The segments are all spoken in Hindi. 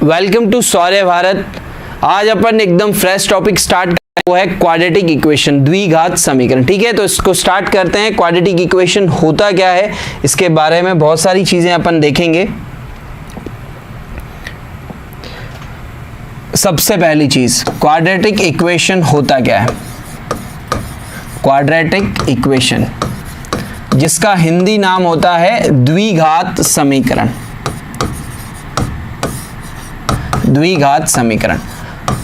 वेलकम टू सौर्य भारत। आज अपन एकदम फ्रेश टॉपिक स्टार्ट करें, वो है क्वाड्रेटिक इक्वेशन, द्विघात समीकरण। ठीक है, तो इसको स्टार्ट करते हैं। क्वाड्रेटिक इक्वेशन होता क्या है, इसके बारे में बहुत सारी चीजें अपन देखेंगे। सबसे पहली चीज, क्वाड्रेटिक इक्वेशन होता क्या है। क्वाड्रेटिक इक्वेशन जिसका हिंदी नाम होता है द्विघात समीकरण। द्विघात समीकरण,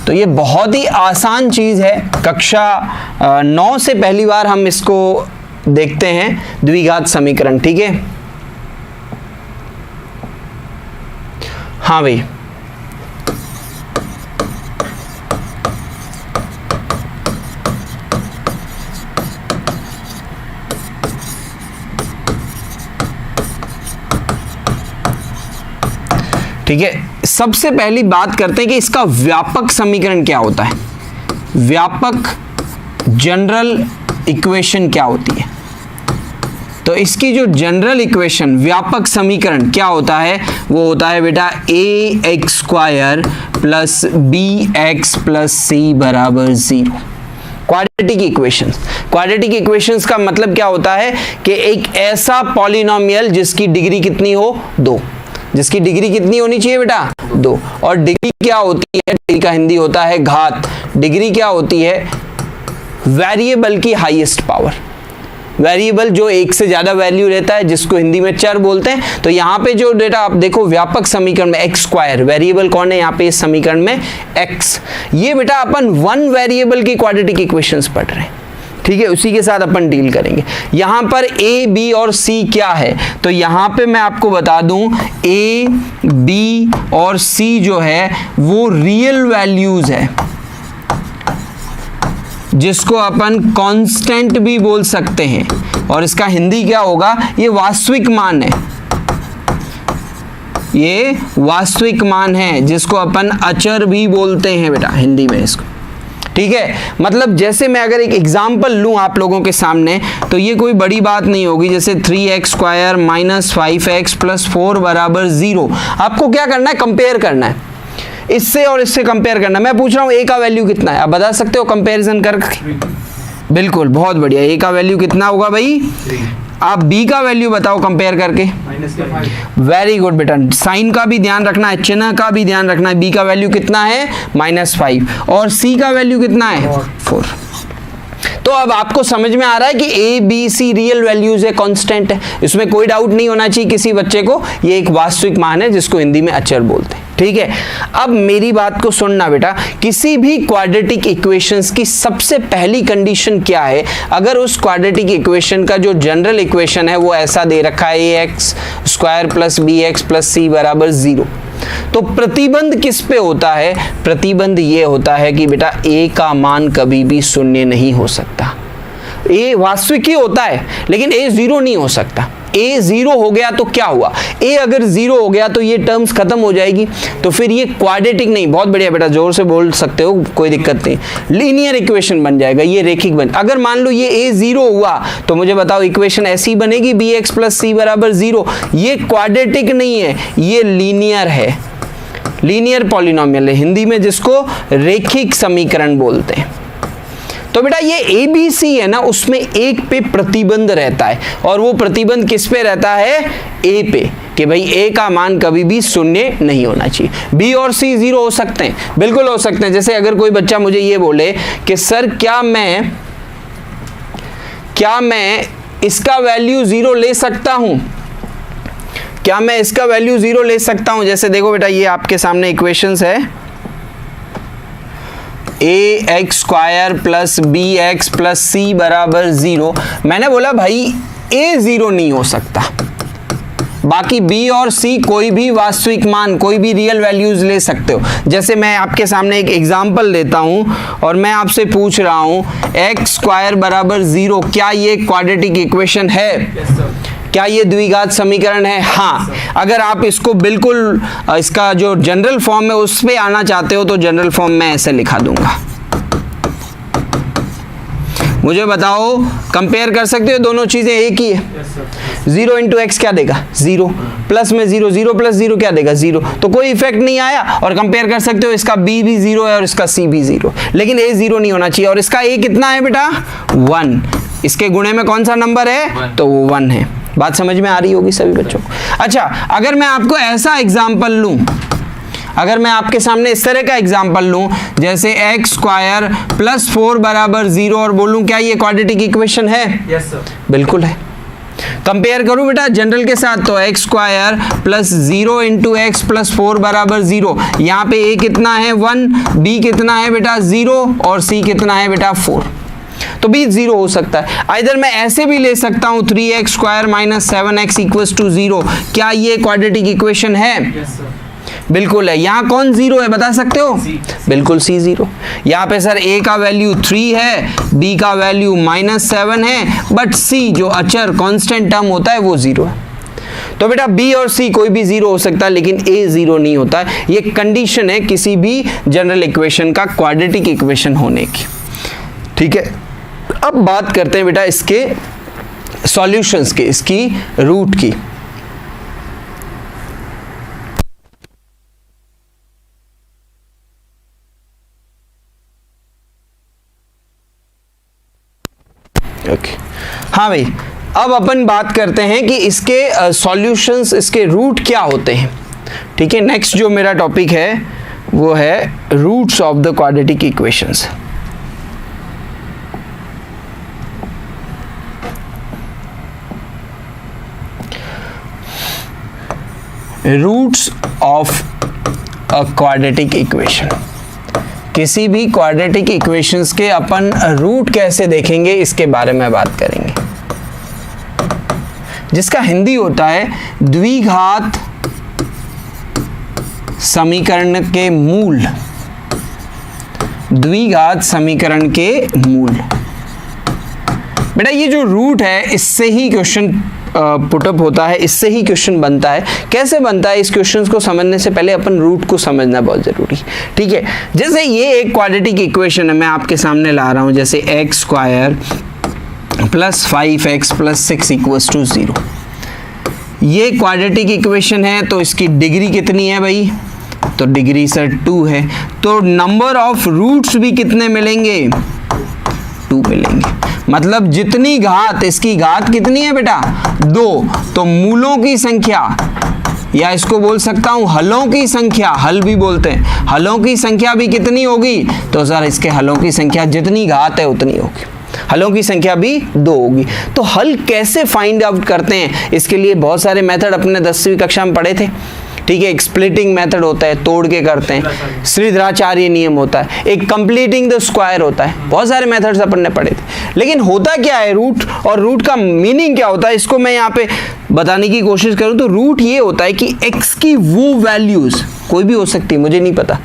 तो ये बहुत ही आसान चीज है। कक्षा 9 से पहली बार हम इसको देखते हैं, द्विघात समीकरण। ठीक है, हाँ भाई, ठीक है। सबसे पहली बात करते हैं कि इसका व्यापक समीकरण क्या होता है। व्यापक जनरल इक्वेशन क्या होती है। तो इसकी जो जनरल इक्वेशन, व्यापक समीकरण क्या होता है, वो होता है बेटा ax² plus bx plus c बराबर 0। क्वाड्रेटिक इक्वेशंस, क्वाड्रेटिक इक्वेशंस का मतलब क्या होता है कि एक ऐसा पॉलिनोमियल जिसकी डिग्री कितनी हो, 2। जिसकी डिग्री कितनी होनी चाहिए बेटा, 2। और डिग्री क्या होती है, डिग्री का हिंदी होता है घात। डिग्री क्या होती है, वेरिएबल की हाईएस्ट पावर। वेरिएबल जो एक से ज्यादा वैल्यू लेता है, जिसको हिंदी में चर बोलते हैं। तो यहाँ पे जो डेटा आप देखो, व्यापक समीकरण में x², वेरिएबल कौन है यहाँ पे इस समीकरण में, x। ये बेटा अपन 1 वेरिएबल की क्वाड्रेटिक इक्वेशंस पढ़ रहे हैं। ठीक है, उसी के साथ अपन डील करेंगे। यहां पर a, b और c क्या है, तो यहां पे मैं आपको बता दूं, a, b और c जो है वो रियल वैल्यूज है, जिसको अपन कांस्टेंट भी बोल सकते हैं। और इसका हिंदी क्या होगा, ये वास्तविक मान है। ये वास्तविक मान है, जिसको अपन अचर भी बोलते हैं बेटा हिंदी में इसको। ठीक है, मतलब जैसे मैं अगर एक एग्जाम्पल लूं आप लोगों के सामने, तो ये कोई बड़ी बात नहीं होगी। जैसे 3x² माइनस 5x प्लस 4 बराबर 0। आपको क्या करना है, कंपेयर करना है, इससे और इससे कंपेयर करना है। मैं पूछ रहा हूं a का वैल्यू कितना है, आप बता सकते हो कंपेरिजन करके। बिल्कुल, बहुत बढ़िया। a का वैल्यू कितना होगा भाई, आप b का वैल्यू बताओ कंपेयर करके। वेरी गुड बेटा, साइन का भी ध्यान रखना है, चिन्ह का भी ध्यान रखना है। b का वैल्यू कितना है, -5, और c का वैल्यू कितना है, 4। तो अब आपको समझ में आ रहा है कि a, b, c real values है, कांस्टेंट है, इसमें कोई डाउट नहीं होना चाहिए किसी बच्चे को। ये एक वास्तविक मान है, जिसको हिंदी में अचर बोलते हैं। ठीक है, अब मेरी बात को सुनना बेटा, किसी भी क्वाड्रेटिक इक्वेशंस की सबसे पहली कंडीशन क्या है। अगर उस क्वाड्रेटिक इक्वेशन का जो जनरल इक्वेशन है वो ऐसा दे रखा है, ax² plus bx plus c बराबर 0, तो प्रतिबंध किस पे होता है, प्रतिबंध ये होता है कि बेटा a का मान कभी भी शून्य नहीं हो सकता। a वास्तविक ही होता है, लेकिन a 0 नहीं हो सकता। a 0 हो गया तो क्या हुआ, a अगर 0 हो गया तो ये टर्म्स खत्म हो जाएगी, तो फिर ये क्वाड्रेटिक नहीं। बहुत बढ़िया बेटा, जोर से बोल सकते हो, कोई दिक्कत नहीं। लीनियर इक्वेशन बन जाएगा, ये रेखिक बन। अगर मान लो ये a 0 हुआ, तो मुझे बताओ इक्वेशन ऐसी बनेगी, bx प्लस c बराबर 0। ये क्वाड्रेटिक नहीं है, ये लीनियर है, लीनियर पॉलिनोमियल है, हिंदी में जिसको रेखिक समीकरण बोलते हैं। तो बेटा ये ए बी सी है ना, उसमें एक पे प्रतिबंध रहता है, और वो प्रतिबंध किस पे रहता है, ए पे, कि भाई ए का मान कभी भी शून्य नहीं होना चाहिए। बी और सी 0 हो सकते हैं, बिल्कुल हो सकते हैं। जैसे अगर कोई बच्चा मुझे ये बोले कि सर क्या मैं इसका वैल्यू 0 ले सकता हूं, क्या मैं इसका वैल्यू 0 ले सकता हूं। जैसे देखो बेटा, ये आपके सामने इक्वेशंस है, ax² plus bx plus c बराबर 0। मैंने बोला भाई a 0 नहीं हो सकता, बाकी b और c कोई भी वास्तविक मान, कोई भी रियल वैल्यूज ले सकते हो। जैसे मैं आपके सामने एक एग्जांपल लेता हूं और मैं आपसे पूछ रहा हूं x² बराबर 0, क्या ये क्वाड्रेटिक इक्वेशन है? yes, क्या ये द्विघात समीकरण है? हाँ। अगर आप इसको बिल्कुल इसका जो जनरल फॉर्म है उस पे आना चाहते हो, तो जनरल फॉर्म में ऐसे लिखा दूंगा, मुझे बताओ, कंपेयर कर सकते हो, दोनों चीजें एक ही है। 0 इंटू एक्स क्या देगा 0, प्लस में 0, 0 प्लस 0 क्या देगा 0, तो कोई इफेक्ट नहीं आया। और कंपेयर कर सकते हो, इसका b भी 0 है और इसका c भी 0, लेकिन a 0 नहीं होना चाहिए। और इसका a कितना है बेटा 1, इसके गुणे में कौन सा नंबर है, तो वो 1 है। बात समझ में आ रही होगी सभी बच्चों को। अच्छा, अगर मैं आपको ऐसा एग्जाम्पल लूं, अगर मैं आपके सामने इस तरह का एग्जाम्पल लूं, जैसे एक्स स्क्वायर प्लस 4 बराबर 0 और बोलूं क्या ये क्वाड्रेटिक इक्वेशन है? यस सर, बिल्कुल है। कंपेयर करूं बेटा जनरल के साथ, तो x square plus 0 into x plus 4 बराबर 0, यहाँ पे a कितना है 1, b कितना है बेटा 0 और c कितना है बेटा 4, तो b 0 हो सकता है। आइदर मैं ऐसे भी ले सकता हूं 3x square minus 7x equals to 0, क्या ये क्वाड्रेटिक इक्वेशन है? यस सर, बिल्कुल है। यहाँ कौन 0 है बता सकते हो? बिल्कुल c 0। यहाँ पे सर a का वैल्यू 3 है, b का वैल्यू -7 है, बट c जो अचर कांस्टेंट टर्म होता है वो 0 है। तो बेटा b और c कोई भी 0 हो सकता है, लेकिन a 0 नहीं होता है। ये कंडीशन है किसी भी जनरल इक्वेशन का क्वाड्रेटिक इक्वेशन होने की। ठीक है, अब बात करते हैं बेटा इसके सॉल्यूशंस के, इसकी रूट की। ओके हाँ भाई, अब अपन बात करते हैं कि इसके सॉल्यूशंस, इसके रूट क्या होते हैं। ठीक है, नेक्स्ट जो मेरा टॉपिक है वो है roots of the quadratic equations. Roots of a quadratic equation, किसी भी क्वाड्रेटिक इक्वेशंस के अपन रूट कैसे देखेंगे इसके बारे में बात करेंगे, जिसका हिंदी होता है द्विघात समीकरण के मूल। द्विघात समीकरण के मूल। बेटा ये जो रूट है इससे ही क्वेश्चन पुटअप होता है, इससे ही क्वेश्चन बनता है। कैसे बनता है, इस क्वेश्चन को समझने से पहले अपन रूट को समझना बहुत जरूरी। ठीक है, जैसे ये एक क्वाड्रेटिक इक्वेशन है, मैं आपके सामने ला रहा हूं, जैसे x square plus 5x plus 6 equals to 0। ये क्वाड्रेटिक इक्वेशन है, तो इसकी डिग्री कितनी है भाई, तो डिग्री सर 2 है। तो नंबर ऑफ रूट्स भी कितने मिलेंगे, 2 मिलेंगे। मतलब जितनी घात, इसकी घात कितनी है बेटा 2, तो मूलों की संख्या, या इसको बोल सकता हूं हलों की संख्या, हल भी बोलते हैं, हलों की संख्या भी कितनी होगी, तो सर इसके हलों की संख्या जितनी घात है उतनी होगी, हलों की संख्या भी 2 होगी। तो हल कैसे फाइंड आउट करते हैं, इसके लिए बहुत सारे मेथड अपने 10वीं कक्षा में पढ़े थे। ठीक है, एक स्प्लिटिंग मेथड होता है, तोड़ के करते हैं, श्रीधराचार्य नियम होता है, एक कंप्लीटिंग द स्क्वायर होता है, बहुत सारे मेथड्स अपन ने पढ़े थे। लेकिन होता क्या है रूट, और रूट का मीनिंग क्या होता है, इसको मैं यहाँ पे बताने की कोशिश करूँ तो रूट ये होता है कि x की वो वैल्यूज, कोई भी हो सकती है, मुझे नहीं पता,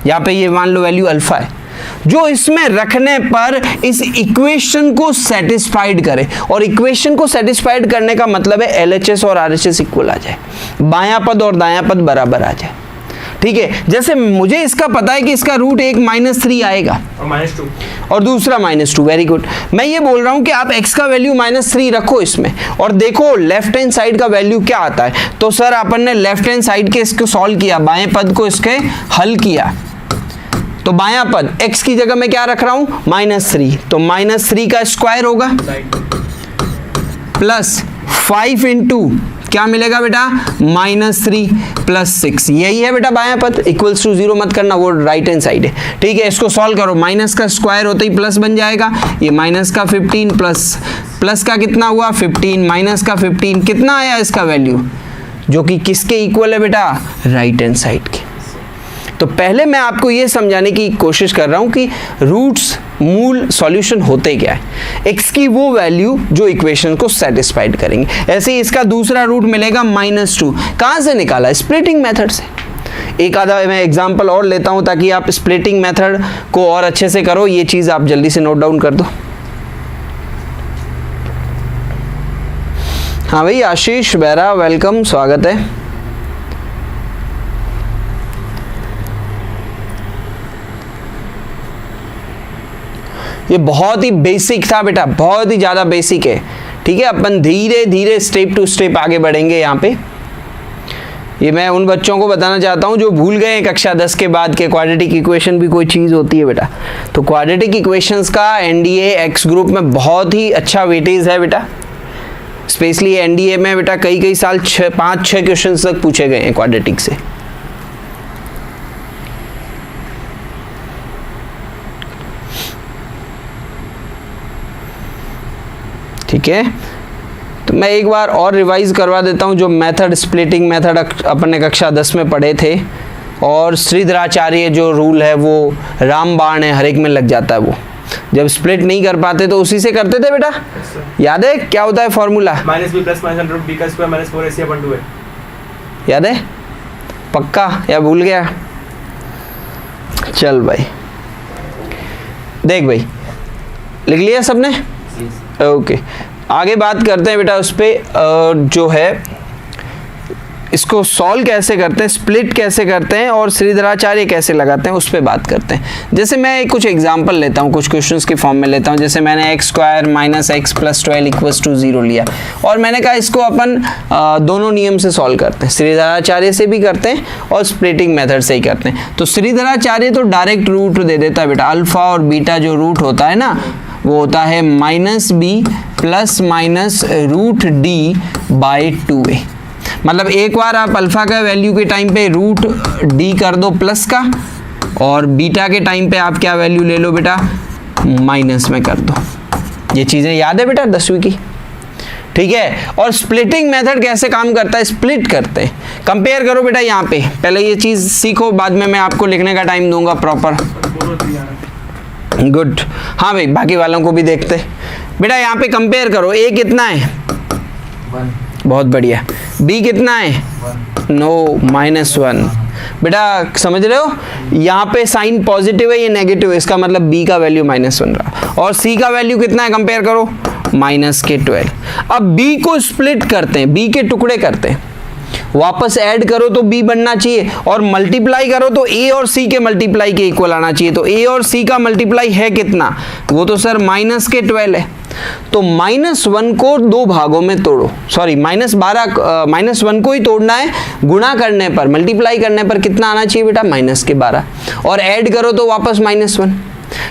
यहाँ पे ये मान लो वैल्यू अल्फा है, जो इसमें रखने पर इस इक्वेशन को सेटिस्फाइड करे। और इक्वेशन को सेटिस्फाइड करने का मतलब है LHS और RHS इक्वल आ जाए, बायां पद और दायां पद बराबर आ जाए। ठीक है, जैसे मुझे इसका पता है कि इसका रूट एक -3 आएगा और -2 और दूसरा -2। वेरी गुड, मैं ये बोल रहा हूं कि आप x का वैल्यू -3 रखो इसमें और देखो लेफ्ट हैंड साइड का वैल्यू क्या आता है। तो सर अपन ने लेफ्ट हैंड साइड के इसको सॉल्व किया, बाएं पद को इसके हल किया, तो बायां पद x की जगह मैं क्या रख रहा हूं -3, तो -3 का स्क्वायर होगा प्लस 5 इंटू क्या मिलेगा बेटा -3 प्लस 6, यही है बेटा बायां पद, इक्वल्स टू 0 मत करना, वो राइट हैंड साइड है। ठीक है, इसको सॉल्व करो, माइनस का स्क्वायर होते ही प्लस बन जाएगा, ये माइनस का 15 प्लस का कितना हुआ 15 माइनस का 15, कितना आया इसका वैल्यू, जो कि किसके इक्वल है बेटा, राइट हैंड साइड के। तो पहले मैं आपको ये समझाने की कोशिश कर रहा हूं कि रूट्स, मूल, सॉल्यूशन होते क्या है, x की वो वैल्यू जो इक्वेशन को सेटिस्फाइड करेंगे। ऐसे ही इसका दूसरा रूट मिलेगा -2, कहां से निकाला, स्प्लिटिंग मेथड से। एक आधा मैं एग्जांपल और लेता हूं ताकि आप स्प्लिटिंग मेथड को और अच्छे से करो, ये चीज आप जल्दी से नोट डाउन कर दो। हाँ भाई, आशीष बेरा वेलकम, स्वागत है। ये बहुत ही बेसिक था बेटा, बहुत ही ज़्यादा बेसिक है। ठीक है, अपन धीरे धीरे स्टेप टू स्टेप आगे बढ़ेंगे यहाँ पे। ये मैं उन बच्चों को बताना चाहता हूँ जो भूल गए कक्षा 10 के बाद के क्वाड्रेटिक इक्वेशन भी कोई चीज़ होती है बेटा। तो क्वाड्रेटिक इक्वेशंस का एनडीए एक्स ग्रुप में बहुत ही अच्छा वेटेज है बेटा। स्पेशली एनडीए में बेटा कई साल 5-6 क्वेश्चन तक पूछे गए हैं क्वाड्रेटिक से। ठीक है, तो मैं एक बार और रिवाइज करवा देता हूँ जो मेथड, स्प्लिटिंग मेथड अपन ने कक्षा 10 में पढ़े थे, और श्रीधराचार्य जो रूल है वो रामबाण है, हर एक में लग जाता है। वो जब स्प्लिट नहीं कर पाते तो उसी से करते थे बेटा। याद है क्या होता है फॉर्मूला? -b + -√b² - 4ac/2a। याद है पक्का या भूल गया? चल भाई देख भाई, लिख लिया सबने? ओके, आगे बात करते हैं बेटा उस पर जो है इसको सॉल्व कैसे करते हैं, स्प्लिट कैसे करते हैं और श्रीधराचार्य कैसे लगाते हैं, उस पर बात करते हैं। जैसे मैं कुछ एग्जांपल लेता हूँ, कुछ क्वेश्चंस की फॉर्म में लेता हूँ। जैसे मैंने x² - x + 12 = 0 लिया और मैंने कहा इसको अपन दोनों नियम से सॉल्व करते हैं, श्रीधराचार्य से भी करते हैं और स्प्लिटिंग मेथड से ही करते हैं। तो श्रीधराचार्य तो डायरेक्ट रूट दे देता है बेटा, अल्फा और बीटा जो रूट होता है ना वो होता है -b ± √d/2a। मतलब एक बार आप अल्फा का वैल्यू के टाइम पे √d कर दो प्लस का, और बीटा के टाइम पे आप क्या वैल्यू ले लो बेटा, माइनस में कर दो। ये चीज़ें याद है बेटा 10वीं की? ठीक है, और स्प्लिटिंग मेथड कैसे काम करता है, स्प्लिट करते हैं। कंपेयर करो बेटा यहाँ पे, पहले ये चीज़ सीखो, बाद में मैं आपको लिखने का टाइम दूंगा प्रॉपर। गुड, हाँ भाई बाकी वालों को भी देखते बेटा। यहाँ पे कंपेयर करो, a कितना है? 1। बहुत बढ़िया। b कितना है? नो, -1। बेटा समझ रहे हो, यहाँ पे साइन पॉजिटिव है, ये नेगेटिव है, इसका मतलब b का वैल्यू -1 रहा। और c का वैल्यू कितना है कंपेयर करो, -12। अब b को स्प्लिट करते हैं, b के टुकड़े करते हैं, वापस ऐड करो तो b बनना चाहिए, और मल्टीप्लाई करो तो a और c के मल्टीप्लाई के इक्वल आना चाहिए। तो a और c का मल्टीप्लाई है कितना? वो तो सर -12 है। तो -1 को दो भागों में तोड़ो, सॉरी -1 को ही तोड़ना है, गुणा करने पर, मल्टीप्लाई करने पर कितना आना चाहिए बेटा? -12, और ऐड करो तो वापस -1।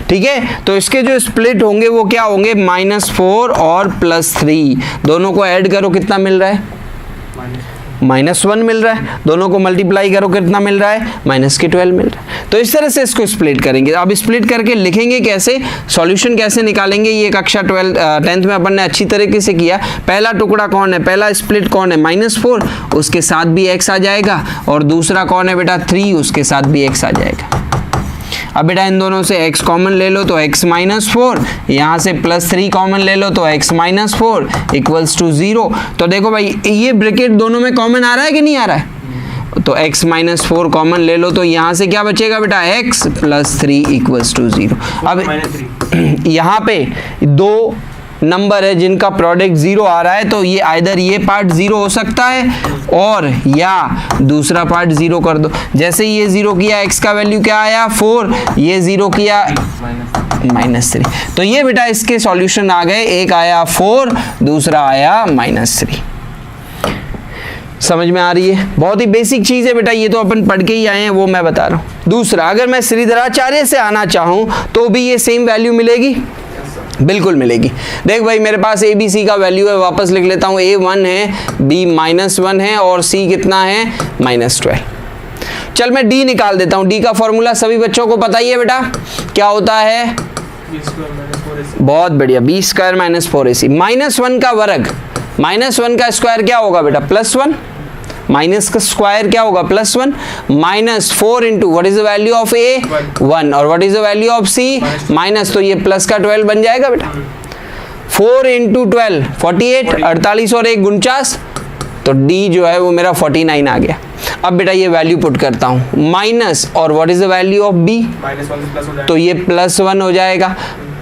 ठीक है, तो इसके जो स्प्लिट होंगे वो क्या होंगे, -4 और +3, दोनों को ऐड करो कितना मिल रहा है? -1 मिल रहा है। दोनों को मल्टीप्लाई करो कितना मिल रहा है? -12 मिल रहा है। तो इस तरह से इसको स्प्लिट करेंगे। अब स्प्लिट करके लिखेंगे कैसे, सॉल्यूशन कैसे निकालेंगे, ये कक्षा 10th में अपन ने अच्छी तरीके से किया। पहला टुकड़ा कौन है, पहला स्प्लिट कौन है? -4, उसके साथ भी x आ जाएगा, और दूसरा कौन है बेटा? 3, उसके साथ भी x आ जाएगा। अब बेटा इन दोनों से x कॉमन ले लो तो x -4, यहाँ से +3 कॉमन ले लो तो x -4 = 0। तो देखो भाई ये ब्रैकेट दोनों में कॉमन आ रहा है कि नहीं आ रहा है? तो x -4 कॉमन ले लो तो यहाँ से क्या बचेगा बेटा? x + 3 = 0। अब यहाँ पे दो नंबर है जिनका प्रोडक्ट 0 आ रहा है, तो ये आइदर ये पार्ट 0 हो सकता है और या दूसरा पार्ट 0 कर दो। जैसे ये 0 किया, x का वैल्यू क्या आया? 4, ये 0 किया -3। तो ये बेटा इसके सॉल्यूशन आ गए, एक आया 4, दूसरा आया -3। समझ में आ रही है? बहुत ही बेसिक चीज़ है बेटा, ये तो अपन पढ़ के ही आए हैं, वो मैं बता रहा हूँ। दूसरा, अगर मैं श्रीधराचार्य से आना चाहूँ तो भी ये सेम वैल्यू मिलेगी? बिल्कुल मिलेगी। देख भाई मेरे पास ए बी सी का वैल्यू है, वापस लिख लेता हूँ, a 1 है, b -1 है और c कितना है? -12। चल मैं d निकाल देता हूँ। d का फॉर्मूला सभी बच्चों को पता ही है बेटा, क्या होता है? बहुत बढ़िया, b² - 4ac। -1 का वर्ग, -1 का स्क्वायर क्या होगा बेटा? +1। माइनस का स्क्वायर क्या होगा? +1। -4 into what is the value of a? 1। और what is the value of c? Minus, तो ये प्लस का 12 बन जाएगा बेटा। 4 इंटू 12 48, 48 और 1 49, तो d जो है वो मेरा 49 आ गया। अब बेटा ये वैल्यू पुट करता हूँ, माइनस, और what is the value of b? तो ये +1 हो जाएगा।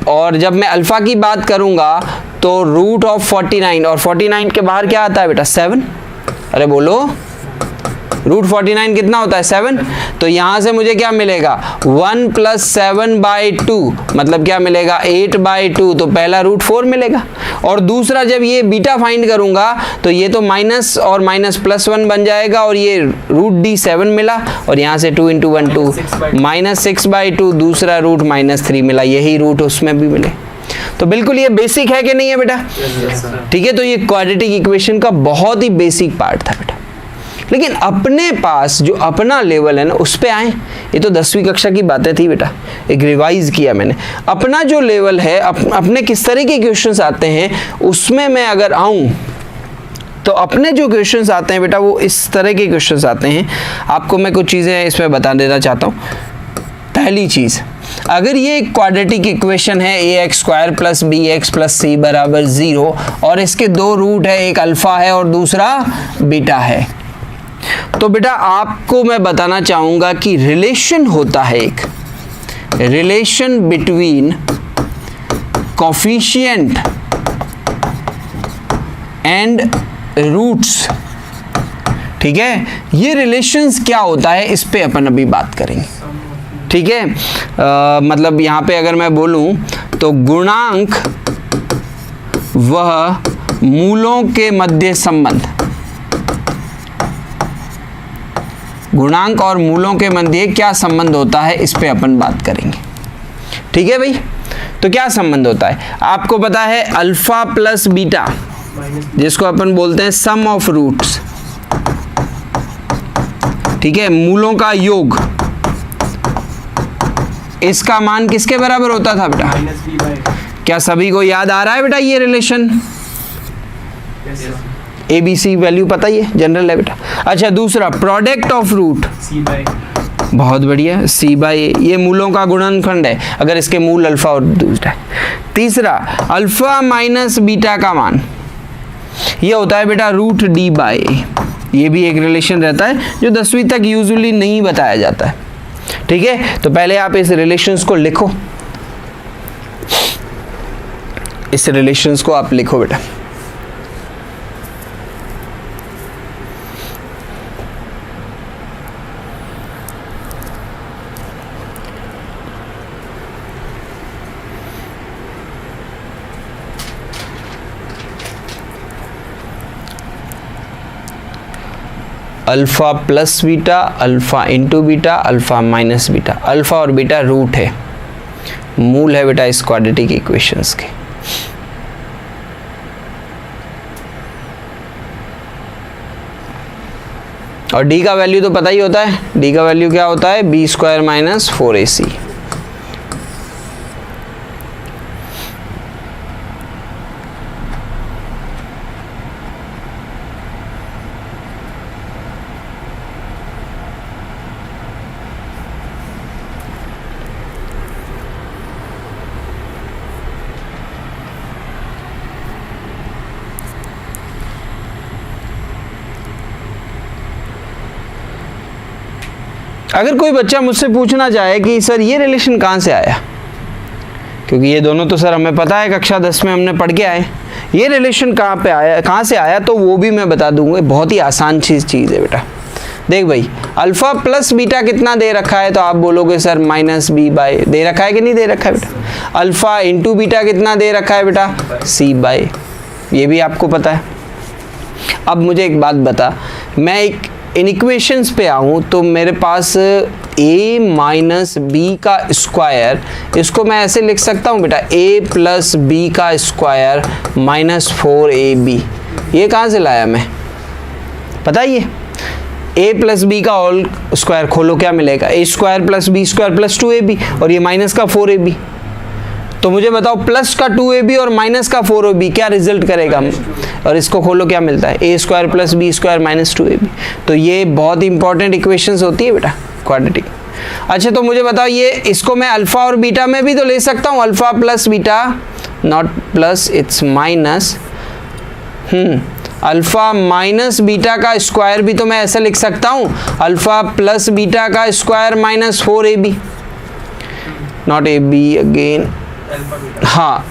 और जब मैं अल्फा की बात करूंगा तो √49, और 49 के बाहर क्या आता है बेटा? 7। अरे बोलो रूट 49 कितना होता है 7, तो यहां से मुझे क्या मिलेगा 1 प्लस 7/2 मतलब क्या मिलेगा 8/2, तो पहला रूट 4 मिलेगा। और दूसरा जब ये बीटा फाइंड करूंगा तो ये तो माइनस और माइनस प्लस 1 बन जाएगा और ये रूट डी 7 मिला और यहाँ से 2 × 1 2 -6/2, दूसरा रूट -3 मिला, यही रूट उसमें भी मिले। तो बिल्कुल ये बेसिक है कि नहीं है बेटा? ठीक है, तो ये क्वाड्रेटिक इक्वेशन का बहुत ही बेसिक पार्ट था बेटा। लेकिन अपने पास जो अपना लेवल है ना उस पे आए, ये तो 10वीं कक्षा की बातें थी बेटा, एक रिवाइज किया मैंने। अपना जो लेवल है अपने किस तरह के क्वेश्चंस आते हैं उसमें मैं अगर आऊं तो अपने जो क्वेश्चंस आते हैं बेटा वो इस तरह के क्वेश्चंस आते हैं। आपको मैं कुछ चीज़ें इसमें बता देना चाहता हूँ। पहली चीज़, अगर ये एक क्वाड्रेटिक इक्वेशन है ax² + bx + c = 0 और इसके दो रूट है, एक अल्फा है और दूसरा बीटा है, तो बेटा आपको मैं बताना चाहूंगा कि रिलेशन होता है एक relation between coefficient and roots. ठीक है, ये रिलेशंस क्या होता है इस पे अपन अभी बात करेंगे। ठीक है, मतलब यहाँ पे अगर मैं बोलूं तो गुणांक वह मूलों के मध्य संबंध, गुणांक और मूलों के मध्य क्या संबंध होता है इस पे अपन बात करेंगे। ठीक है भाई, तो क्या संबंध होता है आपको पता है, अल्फा प्लस बीटा जिसको अपन बोलते हैं सम ऑफ रूट्स, ठीक है, मूलों का योग, इसका मान किसके बराबर होता था बेटा? क्या सभी को याद आ रहा है बेटा ये रिलेशन? ABC वैल्यू पता ही है, जनरल है बेटा। अच्छा, दूसरा प्रोडक्ट ऑफ रूट, बहुत बढ़िया, C/A, ये मूलों का गुणनखंड है अगर इसके मूल अल्फा और दूसरा है। तीसरा अल्फा माइनस बीटा का मान, ये होता है बेटा रूट D/A। ये भी एक रिलेशन रहता है जो 10वीं तक यूजुअली नहीं बताया जाता है। ठीक है, तो पहले आप इस रिलेशंस को लिखो, इस रिलेशंस को आप लिखो बेटा। Alpha plus beta, alpha into beta, alpha minus beta. Alpha और बीटा रूट है, मूल है बेटा इस क्वाड्रेटिक इक्वेशंस के। और डी का वैल्यू तो पता ही होता है, डी का वैल्यू क्या होता है b² - 4ac। अगर कोई बच्चा मुझसे पूछना चाहे कि सर ये रिलेशन कहाँ से आया, क्योंकि ये दोनों तो सर हमें पता है कक्षा 10 में हमने पढ़ के आए, ये रिलेशन कहाँ पे आया, कहाँ से आया, तो वो भी मैं बता दूंगा। बहुत ही आसान चीज़ है बेटा। देख भाई, अल्फा प्लस बीटा कितना दे रखा है, तो आप बोलोगे सर -b/, दे रखा है कि नहीं दे रखा है बेटा। अल्फा इंटू बीटा कितना दे रखा है बेटा c/, ये भी आपको पता है। अब मुझे एक बात बता, मैं एक इन इक्वेशंस पे आऊँ तो मेरे पास a - b का स्क्वायर, इसको मैं ऐसे लिख सकता हूँ बेटा a + b का स्क्वायर -4ab। ये कहाँ से लाया मैं, पता ही है? a + b का होल स्क्वायर खोलो, क्या मिलेगा a² + b² + 2ab, और ये माइनस का 4ab। तो मुझे बताओ प्लस का 2ab और माइनस का 4ab क्या रिजल्ट करेगा, और इसको खोलो क्या मिलता है a² + b² - 2ab। तो ये बहुत इंपॉर्टेंट इक्वेशंस होती है बेटा क्वाड्रेटिक। अच्छा, तो मुझे बताओ ये इसको मैं अल्फा और बीटा में भी तो ले सकता हूँ, alpha plus beta, not plus, it's minus, alpha minus beta का स्क्वायर भी तो मैं ऐसा लिख सकता हूँ, अल्फा प्लस बीटा का square -4ab, not ab again, हाँ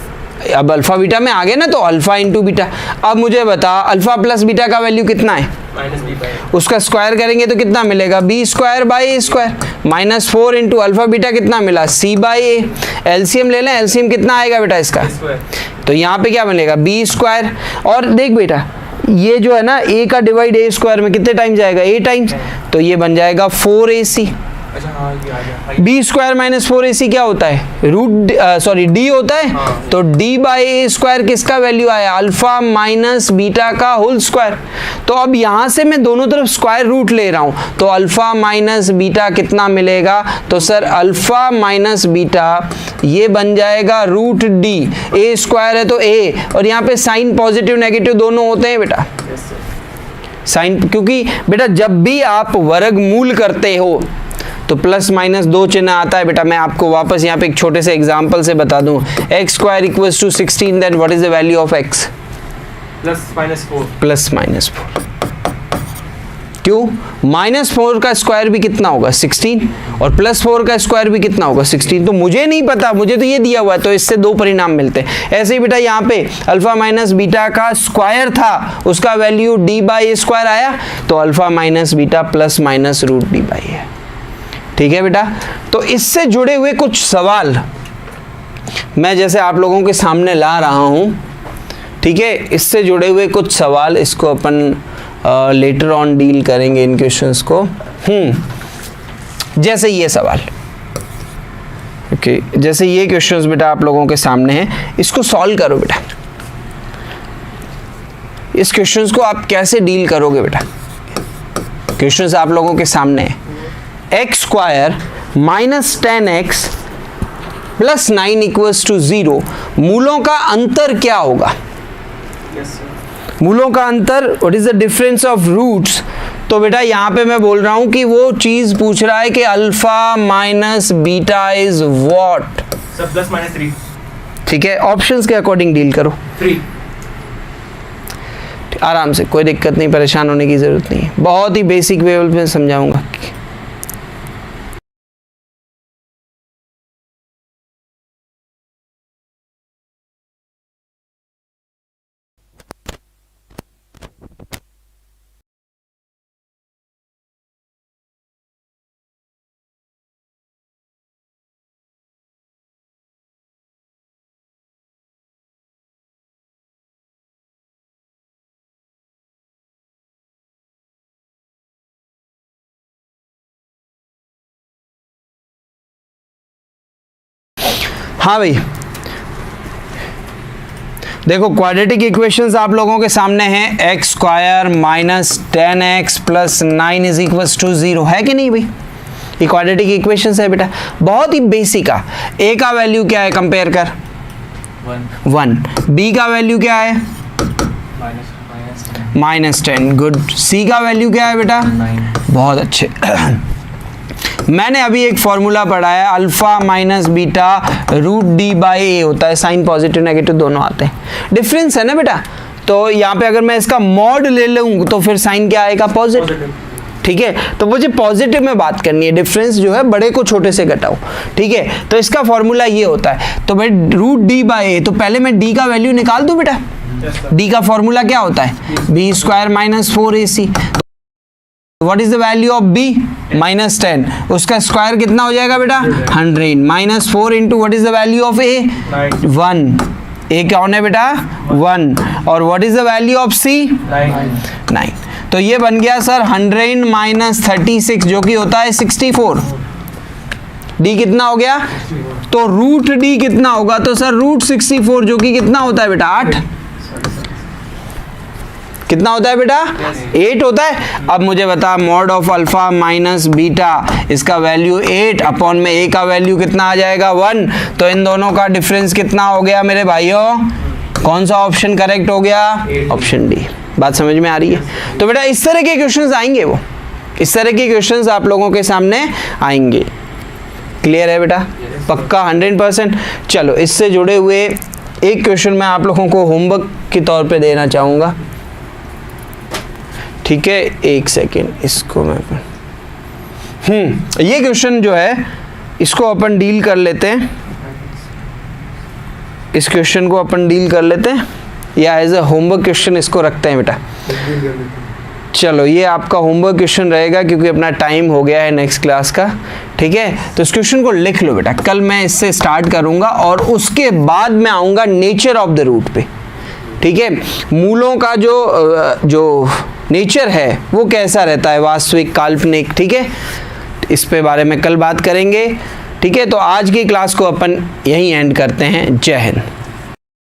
अब अल्फा बीटा में आ गए ना, तो अल्फा इंटू बीटा। अब मुझे बता अल्फा प्लस बीटा का वैल्यू कितना है, -b/a। उसका स्क्वायर करेंगे तो कितना मिलेगा, b square by a square, -4 into alpha beta कितना मिला, सी बाई ए। एलसीएम ले लें, एलसीएम कितना आएगा बेटा इसका, तो यहाँ पे क्या बनेगा, बी स्क्वायर। और देख बेटा ये जो है ना a का डिवाइड a स्क्वायर में कितने टाइम जाएगा, a टाइम्स, तो ये बन जाएगा 4ac। अच्छा हाँ ये आ गया। बी स्क्वायर माइनस 4ac क्या होता है, डी होता है। हाँ। तो डी बाई ए स्क्वायर किसका वैल्यू आया, अल्फा माइनस बीटा का होल स्क्वायर। तो अब यहां से मैं दोनों तरफ स्क्वायर रूट ले रहा हूं, तो अल्फा माइनस बीटा कितना मिलेगा, तो सर अल्फा माइनस बीटा ये बन जाएगा रूट डी, ए स्क्वायर है तो ए, और यहाँ पे साइन पॉजिटिव नेगेटिव दोनों होते हैं बेटा, यस सर। साइन, क्योंकि बेटा जब भी आप वर्गमूल करते हो तो प्लस माइनस 2 चिन्ह आता है बेटा। मैं आपको वापस यहाँ पे एक छोटे से एग्जांपल से बता दूं, x square equals to 16, then what is the value of x, +-4। Plus minus 4। क्यों, -4 का स्क्वायर भी कितना होगा 16, और +4 का स्क्वायर भी कितना होगा 16। तो मुझे नहीं पता, मुझे तो ये दिया हुआ है, तो इससे 2 परिणाम मिलते हैं। ऐसे ही बेटा यहाँ पे अल्फा माइनस बीटा का स्क्वायर था, उसका value d by a square आया, तो alpha minus beta plus minus root D by है। ठीक है बेटा, तो इससे जुड़े हुए कुछ सवाल मैं जैसे आप लोगों के सामने ला रहा हूं, ठीक है, इससे जुड़े हुए कुछ सवाल, इसको अपन लेटर ऑन डील करेंगे इन क्वेश्चंस को। जैसे ये सवाल, ओके, जैसे ये क्वेश्चंस बेटा आप लोगों के सामने हैं, इसको सॉल्व करो बेटा। इस क्वेश्चंस को आप कैसे डील करोगे बेटा, क्वेश्चंस आप लोगों के सामने है। X square minus 10x plus 9 equals to 0, मूलों का अंतर क्या होगा, यस सर। मूलों का अंतर, what is the difference of roots. तो बेटा यहाँ पे मैं बोल रहा हूं कि वो चीज पूछ रहा है कि alpha minus beta is what, sir +-3। ठीक है, ऑप्शंस के अकॉर्डिंग डील करो 3। आराम से, कोई दिक्कत नहीं, परेशान होने की जरूरत नहीं है, बहुत ही बेसिक वे में समझाऊंगा। हाँ भाई देखो, क्वाड्रेटिक इक्वेशंस आप लोगों के सामने हैं, x square minus 10x plus 9 is equals to 0, है कि नहीं भाई, ये क्वाड्रेटिक इक्वेशंस है बेटा, बहुत ही बेसिक है। a का वैल्यू क्या है, कंपेयर कर, 1, b का वैल्यू क्या है, -10, गुड, c का वैल्यू क्या है बेटा, 9, बहुत अच्छे। मैंने अभी एक फॉर्मूला पढ़ा है, alpha minus beta root D by A होता है, साइन पॉजिटिव नेगेटिव दोनों आते हैं, डिफरेंस है ना बेटा। तो यहाँ पे अगर मैं इसका मॉड ले लूँ तो फिर साइन क्या आएगा, पॉजिटिव, ठीक है। तो मुझे पॉजिटिव में बात करनी है, डिफरेंस जो है बड़े को छोटे से घटाओ, ठीक है। तो इसका फॉर्मूला ये होता है, तो भाई रूट डी बाई ए, तो पहले मैं डी का वैल्यू निकाल दूं बेटा, डी का फॉर्मूला क्या होता है, b square minus 4ac। What is the value of b, -10, उसका स्क्वायर कितना हो जाएगा बेटा, 100, -4 into what is the value of a, 1, a कौन है बेटा, 1, और what is the value of c, 9। तो ये बन गया सर 100 माइनस 36 जो कि होता है 64, d कितना हो गया, तो रूट d कितना होगा, तो सर रूट 64 जो कि कितना होता है बेटा, 8, कितना होता है बेटा, 8 होता है। अब मुझे बता, mod of alpha minus beta, इसका वैल्यू 8 अपॉन में a का वैल्यू कितना आ जाएगा, 1, तो इन दोनों का डिफरेंस कितना हो गया मेरे भाइयों, कौन सा ऑप्शन करेक्ट हो गया, ऑप्शन डी। बात समझ में आ रही है। तो बेटा इस तरह के क्वेश्चंस आएंगे, वो इस तरह के क्वेश्चंस आप लोगों के सामने आएंगे, क्लियर है बेटा, पक्का 100%। चलो इससे जुड़े हुए एक क्वेश्चन मैं आप लोगों को होमवर्क के तौर पे देना चाहूँगा, ठीक है, एक सेकेंड, इसको मैं ये क्वेश्चन जो है इसको अपन डील कर लेते हैं। इस क्वेश्चन को अपन डील कर लेते हैं या एज अ होमवर्क क्वेश्चन इसको रखते हैं बेटा? चलो ये आपका होमवर्क क्वेश्चन रहेगा क्योंकि अपना टाइम हो गया है नेक्स्ट क्लास का, ठीक है? तो इस क्वेश्चन को लिख लो बेटा, कल मैं इससे स्टार्ट करूंगा और उसके बाद मैं आऊंगा नेचर ऑफ द रूट पे, ठीक है? मूलों का जो नेचर है वो कैसा रहता है, वास्तविक, काल्पनिक, ठीक है? इस पे बारे में कल बात करेंगे, ठीक है? तो आज की क्लास को अपन यहीं एंड करते हैं। जय हिंद।